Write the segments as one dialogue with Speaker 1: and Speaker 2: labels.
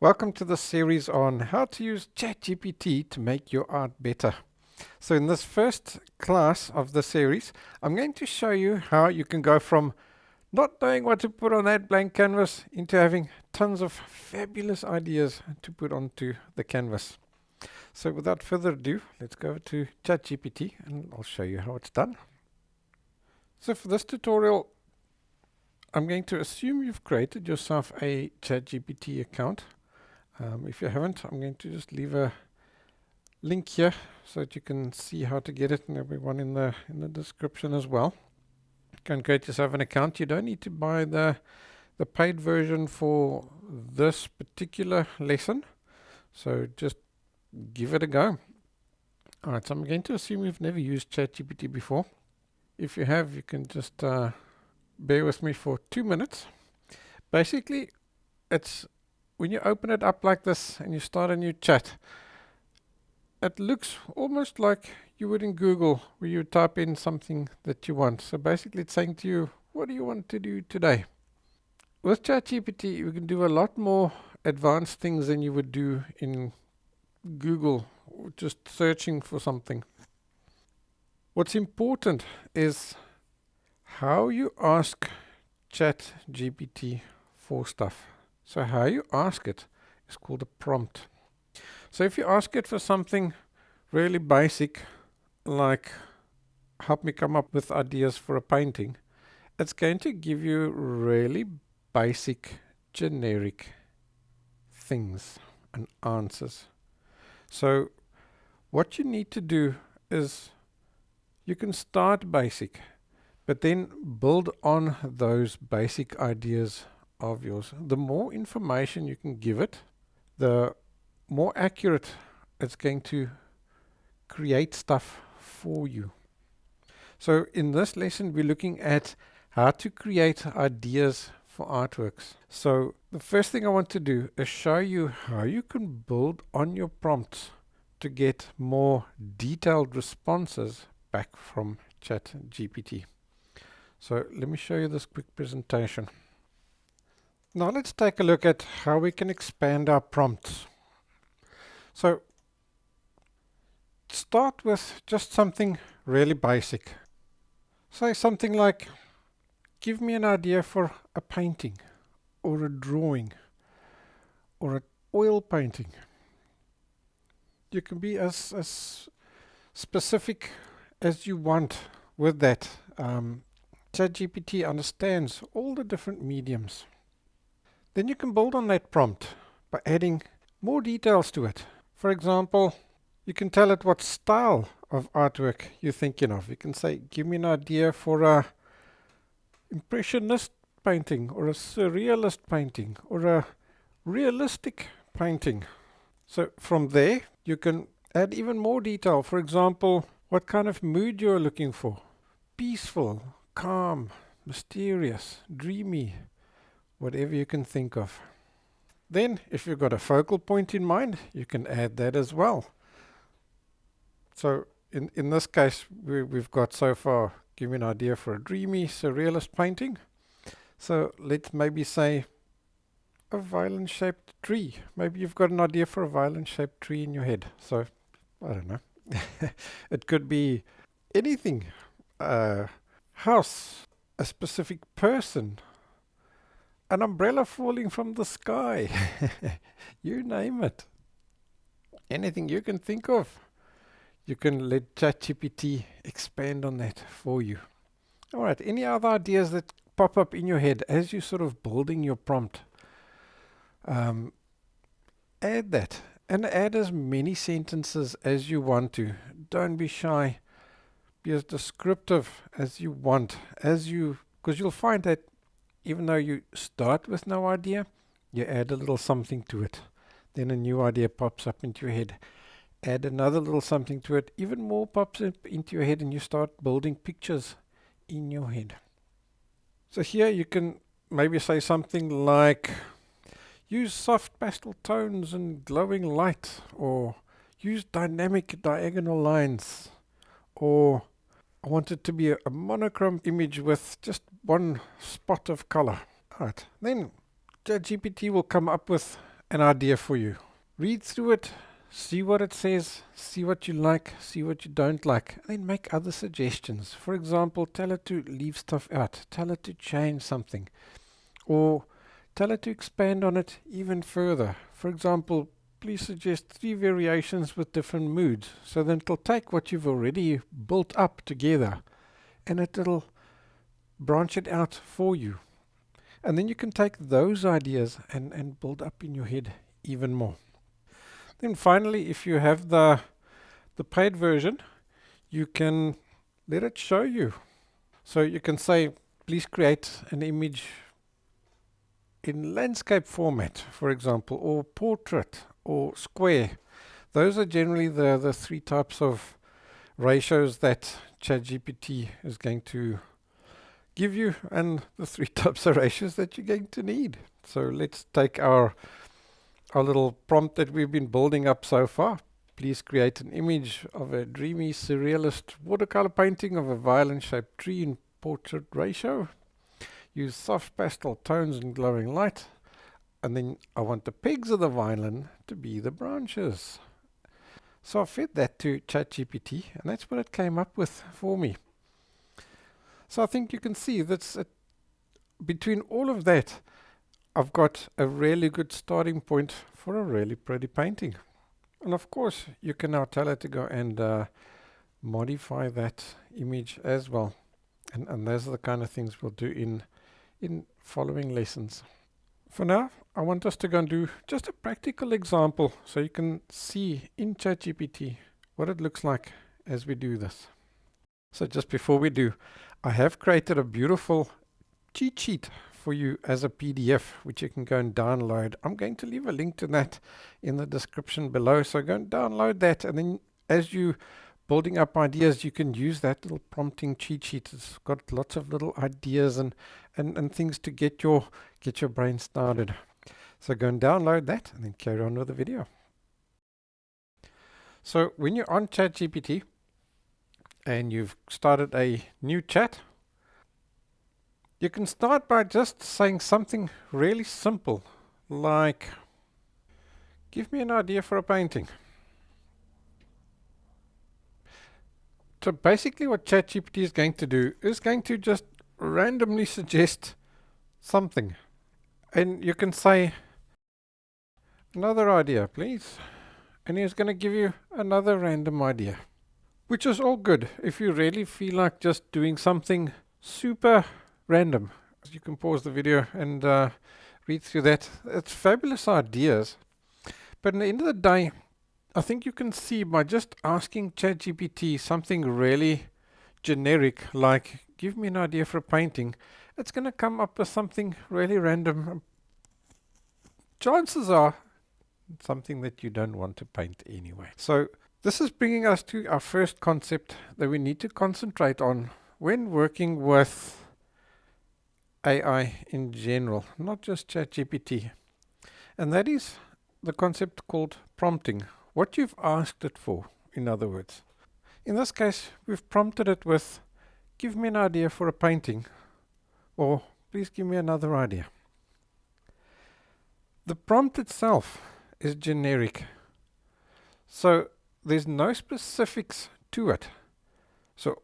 Speaker 1: Welcome to the series on how to use ChatGPT to make your art better. So in this first class of the series, I'm going to show you how you can go from not knowing what to put on that blank canvas into having tons of fabulous ideas to put onto the canvas. So without further ado, let's go over to ChatGPT and I'll show you how it's done. So for this tutorial, I'm going to assume you've created yourself a ChatGPT account. If you haven't, I'm going to just leave a link here so that you can see how to get it, and everyone in the description as well. Go and create yourself an account. You don't need to buy the paid version for this particular lesson, so just give it a go. Alright, so I'm going to assume you've never used ChatGPT before. If you have, you can just bear with me for 2 minutes. Basically, it's when you open it up like this and you start a new chat, it looks almost like you would in Google, where you type in something that you want. So basically it's saying to you, what do you want to do today? With ChatGPT, you can do a lot more advanced things than you would do in Google, just searching for something. What's important is how you ask ChatGPT for stuff. So how you ask it is called a prompt. So if you ask it for something really basic, like help me come up with ideas for a painting, it's going to give you really basic, generic things and answers. So what you need to do is you can start basic, but then build on those basic ideas of yours. The more information you can give it, the more accurate it's going to create stuff for you. So in this lesson, we're looking at how to create ideas for artworks. So the first thing I want to do is show you how you can build on your prompts to get more detailed responses back from ChatGPT. So let me show you this quick presentation. Now let's take a look at how we can expand our prompts. So start with just something really basic. Say something like, give me an idea for a painting or a drawing or an oil painting. You can be as specific as you want with that. ChatGPT understands all the different mediums. Then you can build on that prompt by adding more details to it. For example, you can tell it what style of artwork you're thinking of. You can say, give me an idea for a Impressionist painting or a Surrealist painting or a realistic painting. So from there, you can add even more detail. For example, what kind of mood you're looking for. Peaceful, calm, mysterious, dreamy, whatever you can think of. Then, if you've got a focal point in mind, you can add that as well. So in this case, we've got so far, give me an idea for a dreamy, surrealist painting. So let's maybe say a violin-shaped tree. Maybe you've got an idea for a violin-shaped tree in your head. So, I don't know. It could be anything. A house, a specific person, an umbrella falling from the sky. You name it. Anything you can think of. You can let ChatGPT expand on that for you. Alright, any other ideas that pop up in your head as you're sort of building your prompt? Add that. And add as many sentences as you want to. Don't be shy. Be as descriptive as you want. Because you'll find that even though you start with no idea, you add a little something to it. Then a new idea pops up into your head. Add another little something to it. Even more pops up into your head and you start building pictures in your head. So here you can maybe say something like, use soft pastel tones and glowing light, or use dynamic diagonal lines, or I want it to be a monochrome image with just one spot of color. Right. Then ChatGPT will come up with an idea for you. Read through it, see what it says, see what you like, see what you don't like, and then make other suggestions. For example, tell it to leave stuff out, tell it to change something, or tell it to expand on it even further. For example, please suggest 3 variations with different moods, so then it'll take what you've already built up together and it'll branch it out for you. And then you can take those ideas and build up in your head even more. Then finally, if you have the paid version, you can let it show you. So you can say, please create an image in landscape format, for example, or portrait or square. Those are generally the 3 types of ratios that ChatGPT is going to give you, and the 3 types of ratios that you're going to need. So let's take our little prompt that we've been building up so far. Please create an image of a dreamy surrealist watercolor painting of a violin-shaped tree in portrait ratio. Use soft pastel tones and glowing light. And then I want the pegs of the violin to be the branches. So I fed that to ChatGPT, and that's what it came up with for me. So I think you can see that between all of that, I've got a really good starting point for a really pretty painting. And of course, you can now tell it to go and modify that image as well. And those are the kind of things we'll do in following lessons. For now, I want us to go and do just a practical example so you can see in ChatGPT what it looks like as we do this. So just before we do, I have created a beautiful cheat sheet for you as a PDF, which you can go and download. I'm going to leave a link to that in the description below. So go and download that, and then as you building up ideas, you can use that little prompting cheat sheet. It's got lots of little ideas and things to get your brain started. So go and download that and then carry on with the video. So when you're on ChatGPT and you've started a new chat, you can start by just saying something really simple, like, give me an idea for a painting. So basically what ChatGPT is going to do is going to just randomly suggest something. And you can say, another idea, please. And he's going to give you another random idea, which is all good if you really feel like just doing something super random. You can pause the video and read through that. It's fabulous ideas. But at the end of the day, I think you can see by just asking ChatGPT something really generic, like, give me an idea for a painting, it's going to come up with something really random. Chances are something that you don't want to paint anyway. So this is bringing us to our first concept that we need to concentrate on when working with AI in general, not just ChatGPT. And that is the concept called prompting. What you've asked it for, in other words. In this case, we've prompted it with, give me an idea for a painting, or please give me another idea. The prompt itself is generic, so there's no specifics to it. So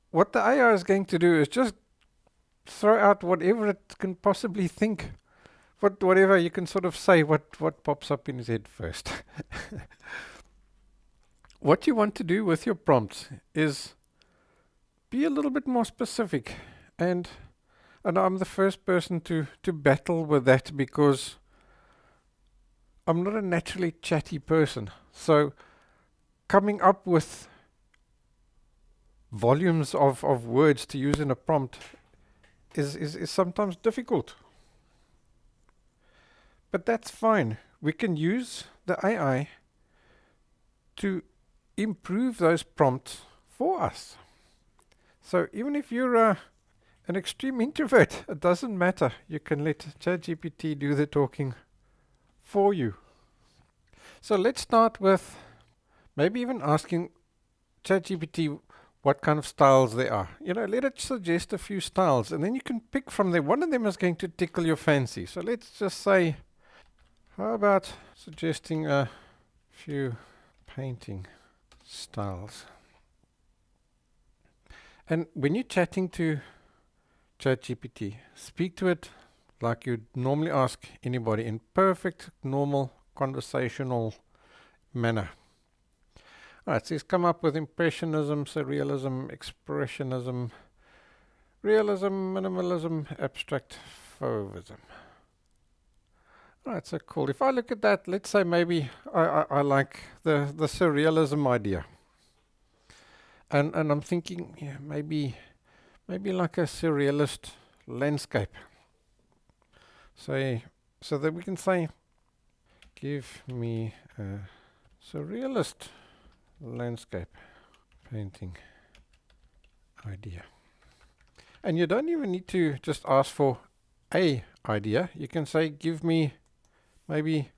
Speaker 1: what the AI is going to do is just throw out whatever it can possibly think. Whatever you can sort of say, what pops up in his head first. What you want to do with your prompts is be a little bit more specific. And I'm the first person to battle with that because I'm not a naturally chatty person. So coming up with volumes of words to use in a prompt is sometimes difficult. But that's fine. We can use the AI to improve those prompts for us. So even if you're an extreme introvert, it doesn't matter. You can let ChatGPT do the talking for you. So let's start with maybe even asking ChatGPT what kind of styles there are. Let it suggest a few styles, and then you can pick from there. One of them is going to tickle your fancy. So let's just say, How about suggesting a few painting styles? And when you're chatting to ChatGPT, speak to it like you'd normally ask anybody in perfect, normal, conversational manner. Alright, so he's come up with Impressionism, Surrealism, Expressionism, Realism, Minimalism, Abstract Fauvism. Alright, so cool. If I look at that, let's say maybe I like the Surrealism idea. And I'm thinking, yeah, maybe like a surrealist landscape. So that we can say, give me a surrealist landscape painting idea. And you don't even need to just ask for a idea. You can say, give me maybe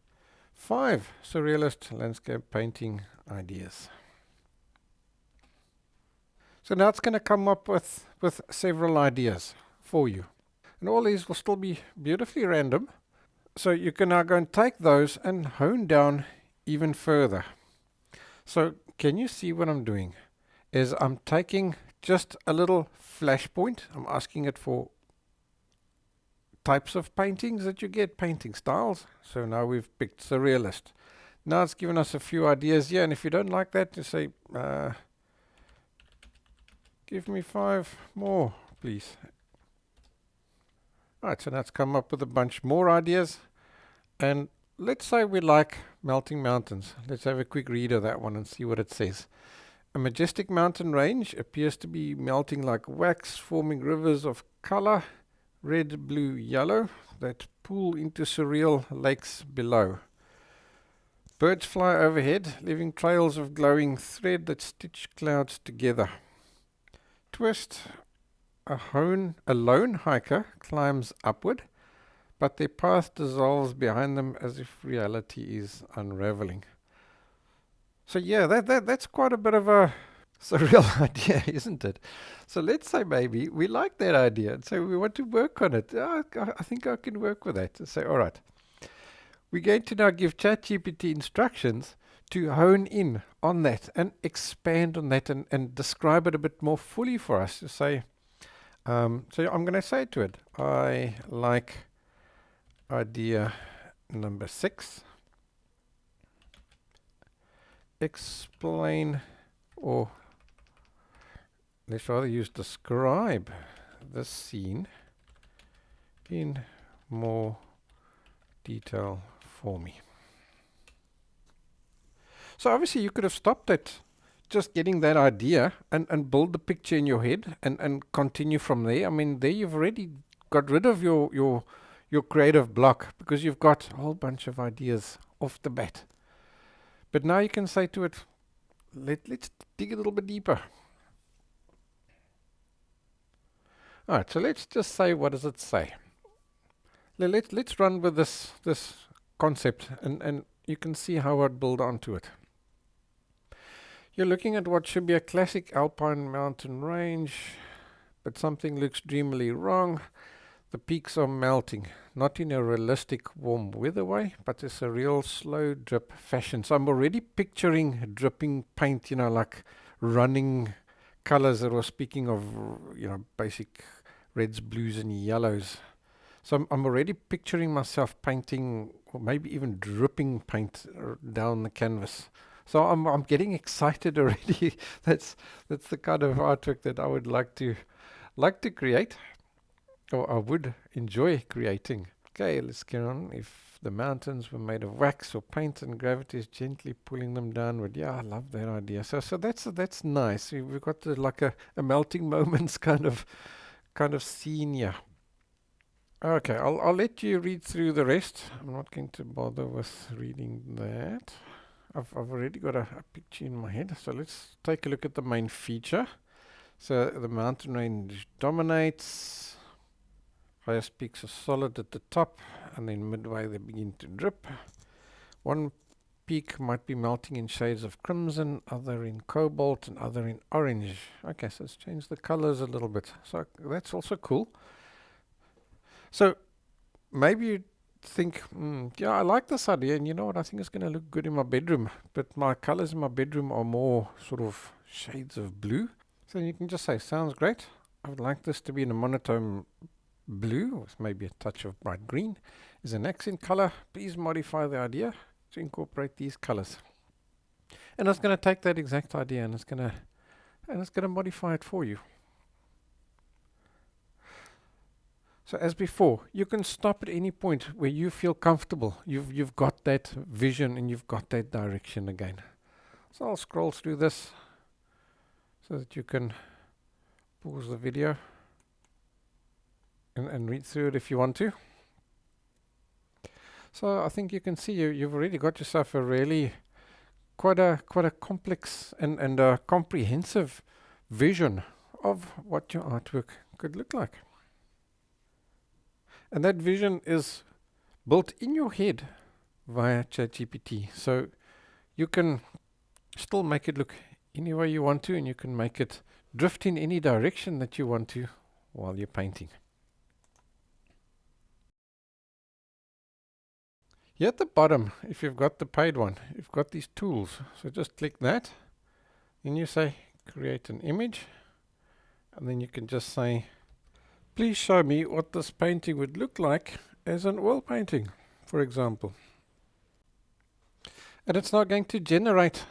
Speaker 1: 5 surrealist landscape painting ideas. So now it's going to come up with several ideas for you. And all these will still be beautifully random. So you can now go and take those and hone down even further. So can you see what I'm doing? Is I'm taking just a little flashpoint. I'm asking it for types of paintings that you get, painting styles. So now we've picked surrealist. Now it's given us a few ideas here, and if you don't like that, you say, give me 5 more, please. Right, so now it's come up with a bunch more ideas. And let's say we like melting mountains. Let's have a quick read of that one and see what it says. A majestic mountain range appears to be melting like wax, forming rivers of color, red, blue, yellow, that pool into surreal lakes below. Birds fly overhead, leaving trails of glowing thread that stitch clouds together. Twist, a lone hiker climbs upward, but their path dissolves behind them as if reality is unraveling. So yeah, that's quite a bit of a surreal idea, isn't it? So let's say maybe we like that idea and so we want to work on it. I think I can work with that. And say, all right, we're going to now give ChatGPT instructions to hone in on that and expand on that and describe it a bit more fully for us. To say, so I'm going to say to it, I like idea number 6. Explain, or let's rather use describe the scene in more detail for me. So obviously you could have stopped at just getting that idea and build the picture in your head and continue from there. I mean, there you've already got rid of your creative block because you've got a whole bunch of ideas off the bat. But now you can say to it, let's dig a little bit deeper. Alright, so let's just say, what does it say? Let's run with this concept and you can see how I'd build onto it. You're looking at what should be a classic alpine mountain range, but something looks dreamily wrong. The peaks are melting, not in a realistic warm weather way, but it's a real slow drip fashion. So I'm already picturing dripping paint, like running colors that were speaking of, basic reds, blues and yellows. So I'm already picturing myself painting, or maybe even dripping paint down the canvas. So I'm getting excited already. That's the kind of artwork that I would like to create. Or I would enjoy creating. Okay, let's get on. If the mountains were made of wax or paint and gravity is gently pulling them downward. Yeah, I love that idea. So that's nice. We've got like a melting moments kind of scene here. Okay, I'll let you read through the rest. I'm not going to bother with reading that. I've already got a picture in my head. So let's take a look at the main feature. So the mountain range dominates. Highest peaks are solid at the top, and then midway they begin to drip. One peak might be melting in shades of crimson, other in cobalt, and other in orange. Okay, so let's change the colors a little bit. So that's also cool. So maybe you think, yeah, I like this idea, and you know what, I think it's going to look good in my bedroom, but my colors in my bedroom are more sort of shades of blue. So you can just say, sounds great. I would like this to be in a monotone blue, with maybe a touch of bright green. Is an accent color. Please modify the idea to incorporate these colors. And it's going to take that exact idea and it's going to modify it for you. So as before, you can stop at any point where you feel comfortable. You've got that vision and you've got that direction again. So I'll scroll through this so that you can pause the video and read through it if you want to. So I think you can see you've already got yourself a really quite a complex and a comprehensive vision of what your artwork could look like. And that vision is built in your head via ChatGPT. So you can still make it look any way you want to, and you can make it drift in any direction that you want to while you're painting. Here at the bottom, if you've got the paid one, you've got these tools. So just click that, and you say create an image, and then you can just say, please show me what this painting would look like as an oil painting, for example. And it's now going to generate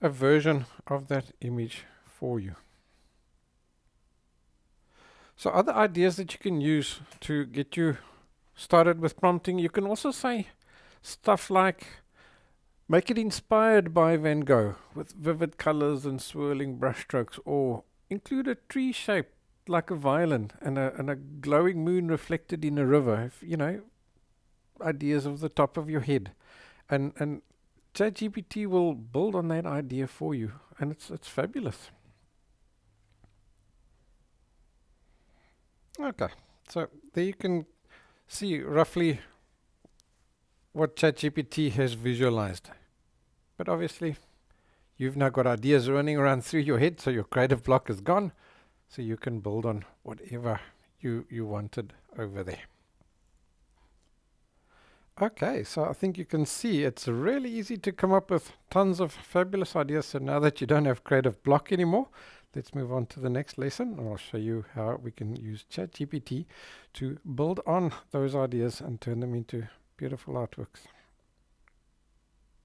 Speaker 1: a version of that image for you. So other ideas that you can use to get you started with prompting, you can also say stuff like, make it inspired by Van Gogh with vivid colors and swirling brushstrokes, or include a tree shape like a violin and a glowing moon reflected in a river. If, you know, ideas of the top of your head, and ChatGPT will build on that idea for you, and it's fabulous. Okay, so there you can see roughly what ChatGPT has visualized. But obviously, you've now got ideas running around through your head, so your creative block is gone, so you can build on whatever you wanted over there. Okay, so I think you can see it's really easy to come up with tons of fabulous ideas. So now that you don't have creative block anymore, let's move on to the next lesson, and I'll show you how we can use ChatGPT to build on those ideas and turn them into beautiful artworks.